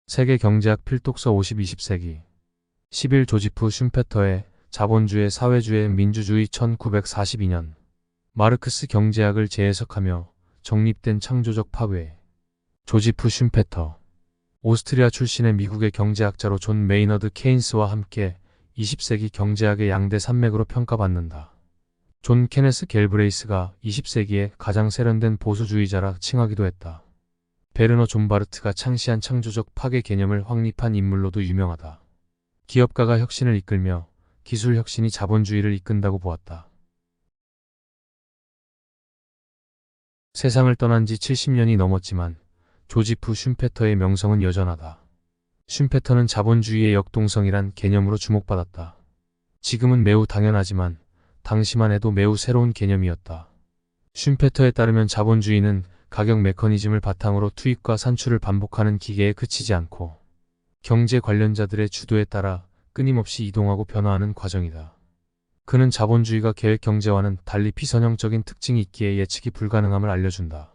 세계 경제학 필독서 50-20세기 11 조지프 슌페터의 자본주의 사회주의 민주주의 1942년 마르크스 경제학을 재해석하며 정립된 창조적 파괴. 조지프 슌페터 오스트리아 출신의 미국의 경제학자로 존 메이너드 케인스와 함께 20세기 경제학의 양대 산맥으로 평가받는다. 존 케네스 갤브레이스가 20세기의 가장 세련된 보수주의자라 칭하기도 했다. 베르너 존바르트가 창시한 창조적 파괴 개념을 확립한 인물로도 유명하다. 기업가가 혁신을 이끌며 기술 혁신이 자본주의를 이끈다고 보았다. 세상을 떠난 지 70년이 넘었지만 조지프 슌페터의 명성은 여전하다. 슌페터는 자본주의의 역동성이란 개념으로 주목받았다. 지금은 매우 당연하지만 당시만 해도 매우 새로운 개념이었다. 슌페터에 따르면 자본주의는 가격 메커니즘을 바탕으로 투입과 산출을 반복하는 기계에 그치지 않고 경제 관련자들의 주도에 따라 끊임없이 이동하고 변화하는 과정이다. 그는 자본주의가 계획 경제와는 달리 비선형적인 특징이 있기에 예측이 불가능함을 알려준다.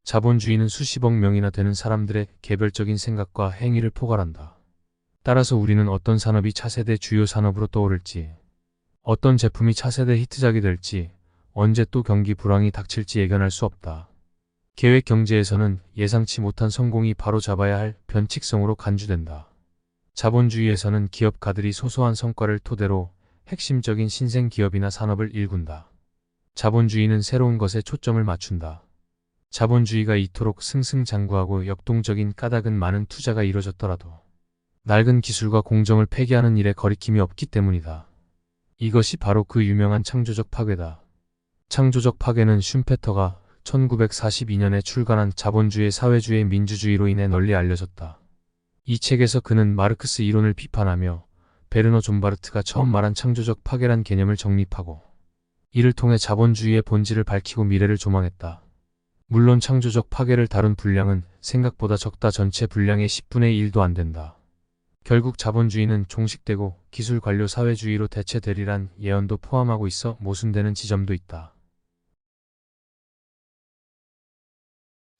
자본주의는 수십억 명이나 되는 사람들의 개별적인 생각과 행위를 포괄한다. 따라서 우리는 어떤 산업이 차세대 주요 산업으로 떠오를지, 어떤 제품이 차세대 히트작이 될지, 언제 또 경기 불황이 닥칠지 예견할 수 없다. 계획 경제에서는 예상치 못한 성공이 바로잡아야 할 변칙성으로 간주된다. 자본주의에서는 기업가들이 소소한 성과를 토대로 핵심적인 신생 기업이나 산업을 일군다. 자본주의는 새로운 것에 초점을 맞춘다. 자본주의가 이토록 승승장구하고 역동적인 까닭은 많은 투자가 이뤄졌더라도 낡은 기술과 공정을 폐기하는 일에 거리낌이 없기 때문이다. 이것이 바로 그 유명한 창조적 파괴다. 창조적 파괴는 슌페터가 1942년에 출간한 자본주의 사회주의 민주주의로 인해 널리 알려졌다. 이 책에서 그는 마르크스 이론을 비판하며 베르너 존바르트가 처음 말한 창조적 파괴란 개념을 정립하고 이를 통해 자본주의의 본질을 밝히고 미래를 조망했다. 물론 창조적 파괴를 다룬 분량은 생각보다 적다. 전체 분량의 10분의 1도 안 된다. 결국 자본주의는 종식되고 기술 관료 사회주의로 대체되리란 예언도 포함하고 있어 모순되는 지점도 있다.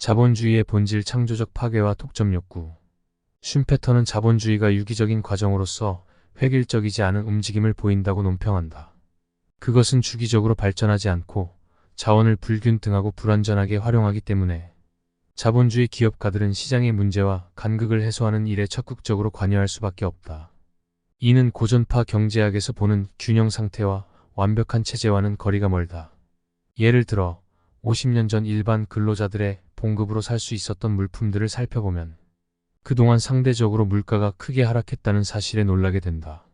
자본주의의 본질 창조적 파괴와 독점 욕구. 슌페터는 자본주의가 유기적인 과정으로서 획일적이지 않은 움직임을 보인다고 논평한다. 그것은 주기적으로 발전하지 않고 자원을 불균등하고 불완전하게 활용하기 때문에 자본주의 기업가들은 시장의 문제와 간극을 해소하는 일에 적극적으로 관여할 수밖에 없다. 이는 고전파 경제학에서 보는 균형 상태와 완벽한 체제와는 거리가 멀다. 예를 들어 50년 전 일반 근로자들의 봉급으로 살 수 있었던 물품들을 살펴보면 그동안 상대적으로 물가가 크게 하락했다는 사실에 놀라게 된다.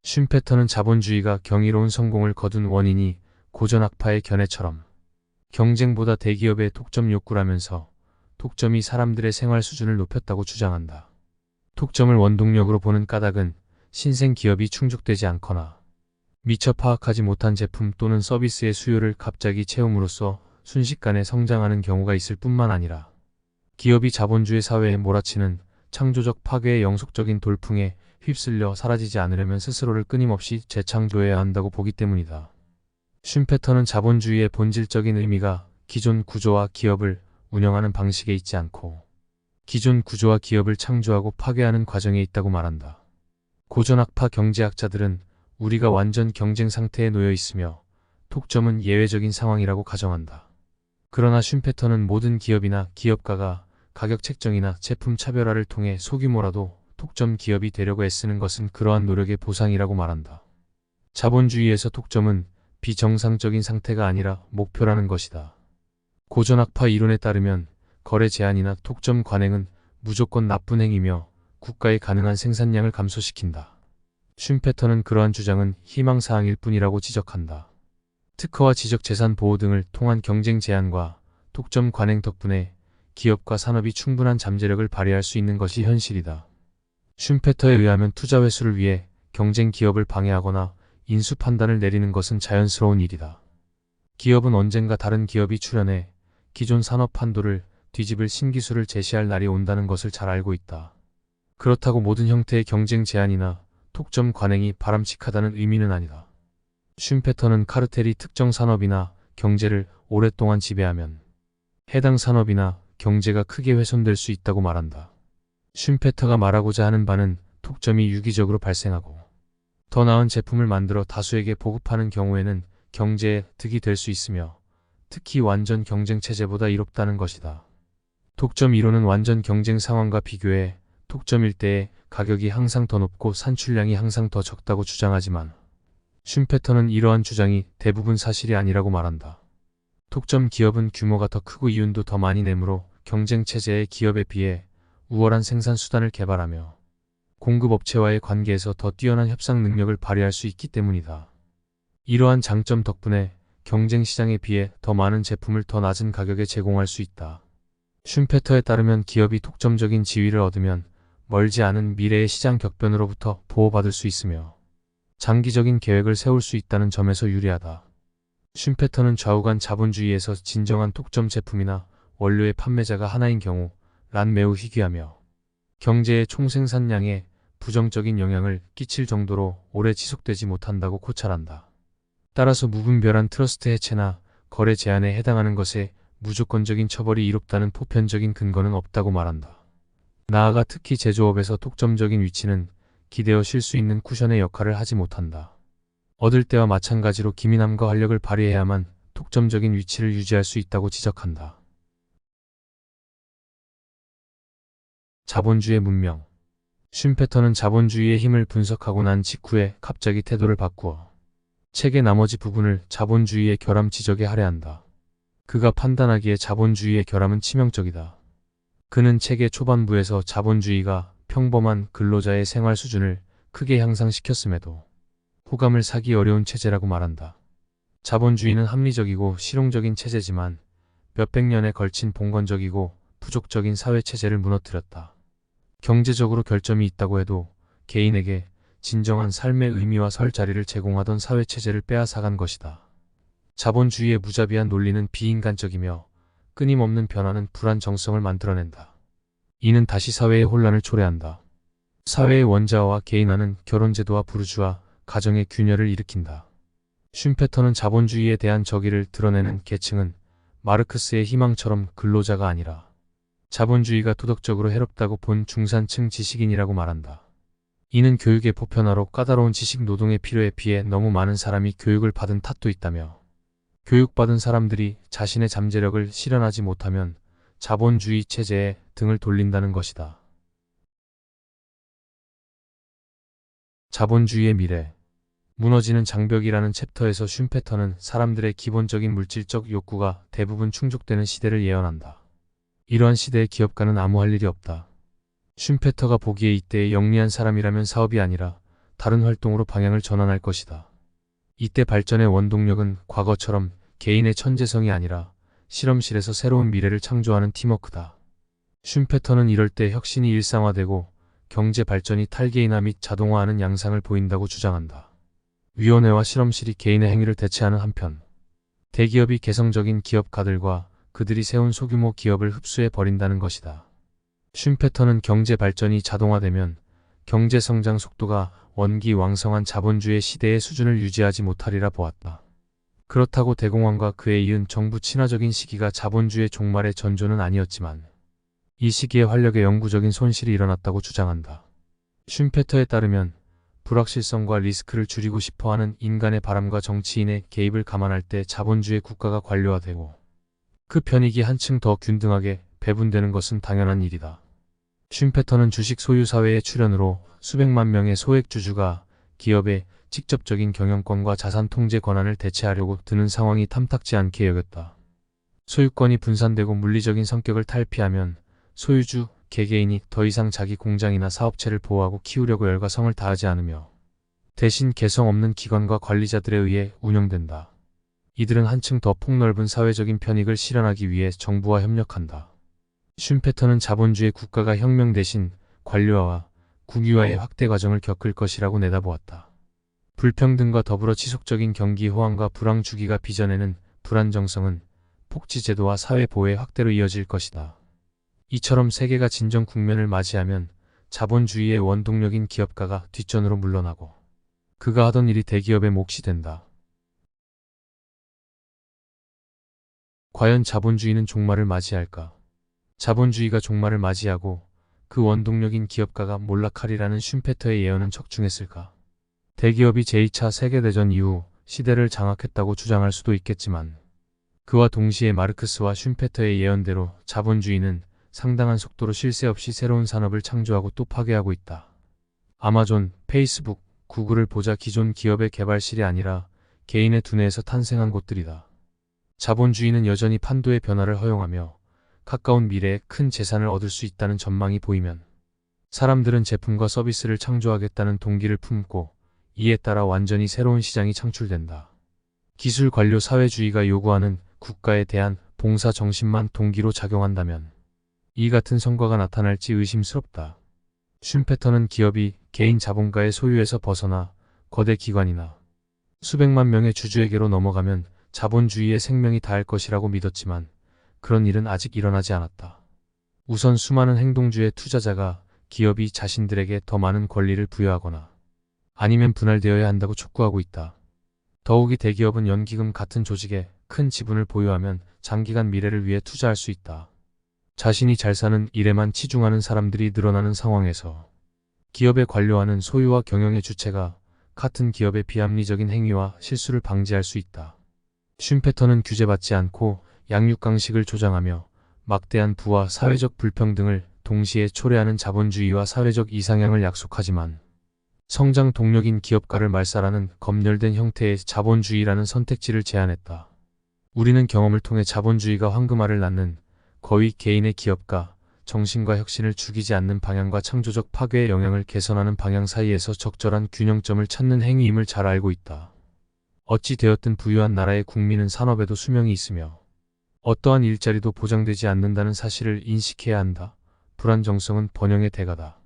슌페터는 자본주의가 경이로운 성공을 거둔 원인이 고전학파의 견해처럼 경쟁보다 대기업의 독점 욕구라면서 독점이 사람들의 생활 수준을 높였다고 주장한다. 독점을 원동력으로 보는 까닭은 신생 기업이 충족되지 않거나 미처 파악하지 못한 제품 또는 서비스의 수요를 갑자기 채움으로써 순식간에 성장하는 경우가 있을 뿐만 아니라 기업이 자본주의 사회에 몰아치는 창조적 파괴의 영속적인 돌풍에 휩쓸려 사라지지 않으려면 스스로를 끊임없이 재창조해야 한다고 보기 때문이다. 슌페터는 자본주의의 본질적인 의미가 기존 구조와 기업을 운영하는 방식에 있지 않고 기존 구조와 기업을 창조하고 파괴하는 과정에 있다고 말한다. 고전학파 경제학자들은 우리가 완전 경쟁 상태에 놓여 있으며 독점은 예외적인 상황이라고 가정한다. 그러나 슌페터는 모든 기업이나 기업가가 가격 책정이나 제품 차별화를 통해 소규모라도 독점 기업이 되려고 애쓰는 것은 그러한 노력의 보상이라고 말한다. 자본주의에서 독점은 비정상적인 상태가 아니라 목표라는 것이다. 고전학파 이론에 따르면 거래 제한이나 독점 관행은 무조건 나쁜 행위며 국가의 가능한 생산량을 감소시킨다. 슌페터는 그러한 주장은 희망사항일 뿐이라고 지적한다. 특허와 지적재산 보호 등을 통한 경쟁 제한과 독점 관행 덕분에 기업과 산업이 충분한 잠재력을 발휘할 수 있는 것이 현실이다. 슌페터에 의하면 투자 회수를 위해 경쟁 기업을 방해하거나 인수 판단을 내리는 것은 자연스러운 일이다. 기업은 언젠가 다른 기업이 출현해 기존 산업 판도를 뒤집을 신기술을 제시할 날이 온다는 것을 잘 알고 있다. 그렇다고 모든 형태의 경쟁 제한이나 독점 관행이 바람직하다는 의미는 아니다. 슌페터는 카르텔이 특정 산업이나 경제를 오랫동안 지배하면 해당 산업이나 경제가 크게 훼손될 수 있다고 말한다. 쉼페터가 말하고자 하는 바는 독점이 유기적으로 발생하고 더 나은 제품을 만들어 다수에게 보급하는 경우에는 경제에 득이 될 수 있으며 특히 완전 경쟁 체제보다 이롭다는 것이다. 독점 이론은 완전 경쟁 상황과 비교해 독점일 때의 가격이 항상 더 높고 산출량이 항상 더 적다고 주장하지만 쉼페터는 이러한 주장이 대부분 사실이 아니라고 말한다. 독점 기업은 규모가 더 크고 이윤도 더 많이 내므로 경쟁 체제의 기업에 비해 우월한 생산 수단을 개발하며 공급업체와의 관계에서 더 뛰어난 협상 능력을 발휘할 수 있기 때문이다. 이러한 장점 덕분에 경쟁 시장에 비해 더 많은 제품을 더 낮은 가격에 제공할 수 있다. 쉼페터에 따르면 기업이 독점적인 지위를 얻으면 멀지 않은 미래의 시장 격변으로부터 보호받을 수 있으며 장기적인 계획을 세울 수 있다는 점에서 유리하다. 쉼페터는 좌우간 자본주의에서 진정한 독점 제품이나 원료의 판매자가 하나인 경우 란 매우 희귀하며 경제의 총생산량에 부정적인 영향을 끼칠 정도로 오래 지속되지 못한다고 고찰한다. 따라서 무분별한 트러스트 해체나 거래 제한에 해당하는 것에 무조건적인 처벌이 이롭다는 보편적인 근거는 없다고 말한다. 나아가 특히 제조업에서 독점적인 위치는 기대어 쉴 수 있는 쿠션의 역할을 하지 못한다. 얻을 때와 마찬가지로 기민함과 활력을 발휘해야만 독점적인 위치를 유지할 수 있다고 지적한다. 자본주의 문명. 쉼페터는 자본주의의 힘을 분석하고 난 직후에 갑자기 태도를 바꾸어 책의 나머지 부분을 자본주의의 결함 지적에 할애한다. 그가 판단하기에 자본주의의 결함은 치명적이다. 그는 책의 초반부에서 자본주의가 평범한 근로자의 생활 수준을 크게 향상시켰음에도 호감을 사기 어려운 체제라고 말한다. 자본주의는 합리적이고 실용적인 체제지만 몇백 년에 걸친 봉건적이고 부족적인 사회체제를 무너뜨렸다. 경제적으로 결점이 있다고 해도 개인에게 진정한 삶의 의미와 설 자리를 제공하던 사회체제를 빼앗아간 것이다. 자본주의의 무자비한 논리는 비인간적이며 끊임없는 변화는 불안정성을 만들어낸다. 이는 다시 사회의 혼란을 초래한다. 사회의 원자와 개인화는 결혼제도와 부르주아, 가정의 균열을 일으킨다. 쉼페터는 자본주의에 대한 적의를 드러내는 계층은 마르크스의 희망처럼 근로자가 아니라 자본주의가 도덕적으로 해롭다고 본 중산층 지식인이라고 말한다. 이는 교육의 보편화로 까다로운 지식 노동의 필요에 비해 너무 많은 사람이 교육을 받은 탓도 있다며 교육받은 사람들이 자신의 잠재력을 실현하지 못하면 자본주의 체제에 등을 돌린다는 것이다. 자본주의의 미래. 무너지는 장벽이라는 챕터에서 쉼페터는 사람들의 기본적인 물질적 욕구가 대부분 충족되는 시대를 예언한다. 이러한 시대의 기업가는 아무 할 일이 없다. 쉼페터가 보기에 이때의 영리한 사람이라면 사업이 아니라 다른 활동으로 방향을 전환할 것이다. 이때 발전의 원동력은 과거처럼 개인의 천재성이 아니라 실험실에서 새로운 미래를 창조하는 팀워크다. 쉼페터는 이럴 때 혁신이 일상화되고 경제 발전이 탈개인화 및 자동화하는 양상을 보인다고 주장한다. 위원회와 실험실이 개인의 행위를 대체하는 한편 대기업이 개성적인 기업가들과 그들이 세운 소규모 기업을 흡수해 버린다는 것이다. 쉼페터는 경제 발전이 자동화되면 경제 성장 속도가 원기왕성한 자본주의 시대의 수준을 유지하지 못하리라 보았다. 그렇다고 대공황과 그에 이은 정부 친화적인 시기가 자본주의 종말의 전조는 아니었지만 이 시기에 활력의 영구적인 손실이 일어났다고 주장한다. 쉼페터에 따르면 불확실성과 리스크를 줄이고 싶어하는 인간의 바람과 정치인의 개입을 감안할 때 자본주의 국가가 관료화되고 그 편익이 한층 더 균등하게 배분되는 것은 당연한 일이다. 쉼페터는 주식 소유 사회의 출현으로 수백만 명의 소액 주주가 기업의 직접적인 경영권과 자산 통제 권한을 대체하려고 드는 상황이 탐탁지 않게 여겼다. 소유권이 분산되고 물리적인 성격을 탈피하면 소유주, 개개인이 더 이상 자기 공장이나 사업체를 보호하고 키우려고 열과 성을 다하지 않으며 대신 개성 없는 기관과 관리자들에 의해 운영된다. 이들은 한층 더 폭넓은 사회적인 편익을 실현하기 위해 정부와 협력한다. 쉼페터는 자본주의 국가가 혁명 대신 관료화와 국유화의 확대 과정을 겪을 것이라고 내다보았다. 불평등과 더불어 지속적인 경기 호황과 불황 주기가 빚어내는 불안정성은 복지제도와 사회보호의 확대로 이어질 것이다. 이처럼 세계가 진정 국면을 맞이하면 자본주의의 원동력인 기업가가 뒷전으로 물러나고 그가 하던 일이 대기업의 몫이 된다. 과연 자본주의는 종말을 맞이할까? 자본주의가 종말을 맞이하고 그 원동력인 기업가가 몰락하리라는 슌페터의 예언은 적중했을까? 대기업이 제2차 세계대전 이후 시대를 장악했다고 주장할 수도 있겠지만 그와 동시에 마르크스와 슌페터의 예언대로 자본주의는 상당한 속도로 쉴 새 없이 새로운 산업을 창조하고 또 파괴하고 있다. 아마존, 페이스북, 구글을 보자 기존 기업의 개발실이 아니라 개인의 두뇌에서 탄생한 곳들이다. 자본주의는 여전히 판도의 변화를 허용하며 가까운 미래에 큰 재산을 얻을 수 있다는 전망이 보이면 사람들은 제품과 서비스를 창조하겠다는 동기를 품고 이에 따라 완전히 새로운 시장이 창출된다. 기술 관료 사회주의가 요구하는 국가에 대한 봉사 정신만 동기로 작용한다면 이 같은 성과가 나타날지 의심스럽다. 슌페터는 기업이 개인 자본가의 소유에서 벗어나 거대 기관이나 수백만 명의 주주에게로 넘어가면 자본주의의 생명이 닿을 것이라고 믿었지만 그런 일은 아직 일어나지 않았다. 우선 수많은 행동주의 투자자가 기업이 자신들에게 더 많은 권리를 부여하거나 아니면 분할되어야 한다고 촉구하고 있다. 더욱이 대기업은 연기금 같은 조직에 큰 지분을 보유하면 장기간 미래를 위해 투자할 수 있다. 자신이 잘 사는 일에만 치중하는 사람들이 늘어나는 상황에서 기업의 관료와는 소유와 경영의 주체가 같은 기업의 비합리적인 행위와 실수를 방지할 수 있다. 슌페터는 규제받지 않고 양육강식을 조장하며 막대한 부와 사회적 불평등을 동시에 초래하는 자본주의와 사회적 이상향을 약속하지만 성장 동력인 기업가를 말살하는 검열된 형태의 자본주의라는 선택지를 제안했다. 우리는 경험을 통해 자본주의가 황금알을 낳는 거의 개인의 기업가, 정신과 혁신을 죽이지 않는 방향과 창조적 파괴의 영향을 개선하는 방향 사이에서 적절한 균형점을 찾는 행위임을 잘 알고 있다. 어찌 되었든 부유한 나라의 국민은 산업에도 수명이 있으며 어떠한 일자리도 보장되지 않는다는 사실을 인식해야 한다. 불안정성은 번영의 대가다.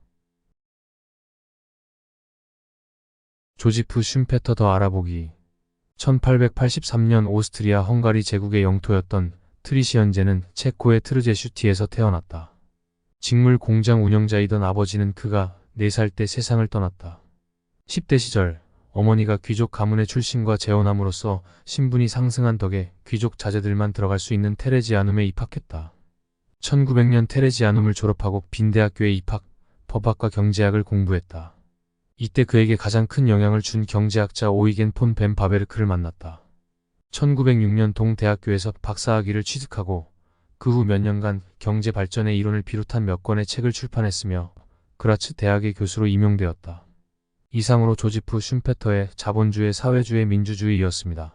조지프 슌페터 더 알아보기 1883년 오스트리아 헝가리 제국의 영토였던 트리시 현재는 체코의 트르제슈티에서 태어났다. 직물 공장 운영자이던 아버지는 그가 4살 때 세상을 떠났다. 10대 시절 어머니가 귀족 가문의 출신과 재혼함으로써 신분이 상승한 덕에 귀족 자제들만 들어갈 수 있는 테레지아눔에 입학했다. 1900년 테레지아눔을 졸업하고 빈대학교에 입학, 법학과 경제학을 공부했다. 이때 그에게 가장 큰 영향을 준 경제학자 오이겐 폰 벤 바베르크를 만났다. 1906년 동대학교에서 박사학위를 취득하고 그 후 몇 년간 경제 발전의 이론을 비롯한 몇 권의 책을 출판했으며 그라츠 대학의 교수로 임용되었다. 이상으로 조지프 슌페터의 자본주의 사회주의 민주주의였습니다.